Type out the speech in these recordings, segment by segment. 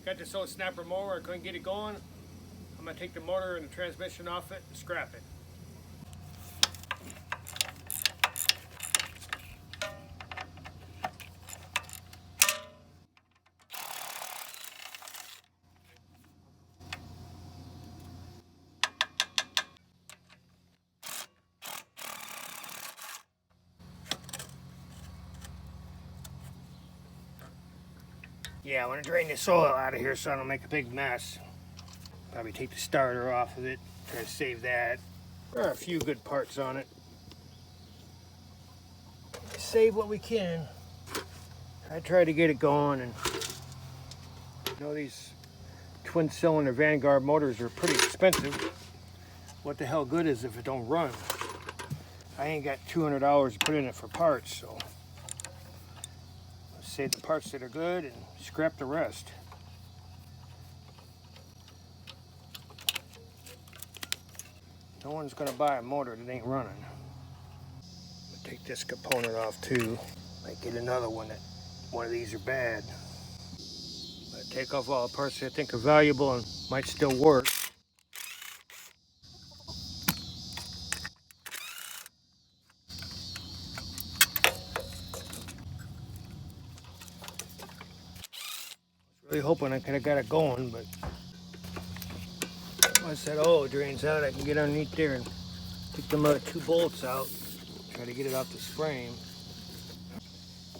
Got this old snapper mower, I couldn't get it going. I'm gonna take the motor and the transmission off it and scrap it. Yeah, I want to drain the soil out of here so I don't make a big mess. Probably take the starter off of it, try to save that. There are a few good parts on it. Save what we can. I try to get it going, and you know these twin cylinder Vanguard motors are pretty expensive. What the hell good is if it don't run? I ain't got $200 to put in it for parts, so let's save the parts that are good and scrap the rest. No one's gonna buy a motor that ain't running. Take this component off too. Might get another one that one of these are bad. But take off all the parts that I think are valuable and might still work. Really hoping I could have got it going, but once that oil drains out, I can get underneath there and take them other two bolts out. Try to get it off this frame.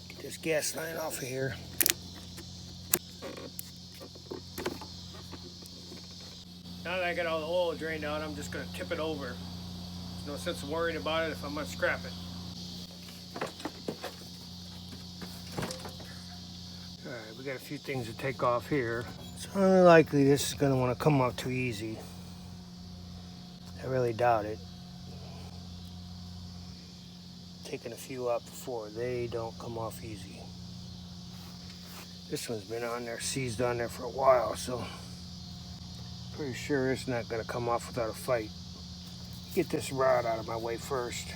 Get this gas line off of here. Now that I got all the oil drained out, I'm just going to tip it over. There's no sense of worrying about it if I'm going to scrap it. Alright, we got a few things to take off here. It's unlikely this is going to want to come off too easy. I really doubt it. Taking a few out before, they don't come off easy. This one's been on there, seized on there for a while, so pretty sure it's not going to come off without a fight. Get this rod out of my way first.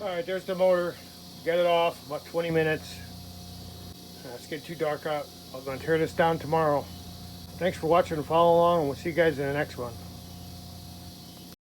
Alright, there's the motor. Get it off, about 20 minutes. It's getting too dark out. I'm going to tear this down tomorrow. Thanks for watching and follow along, and we'll see you guys in the next one.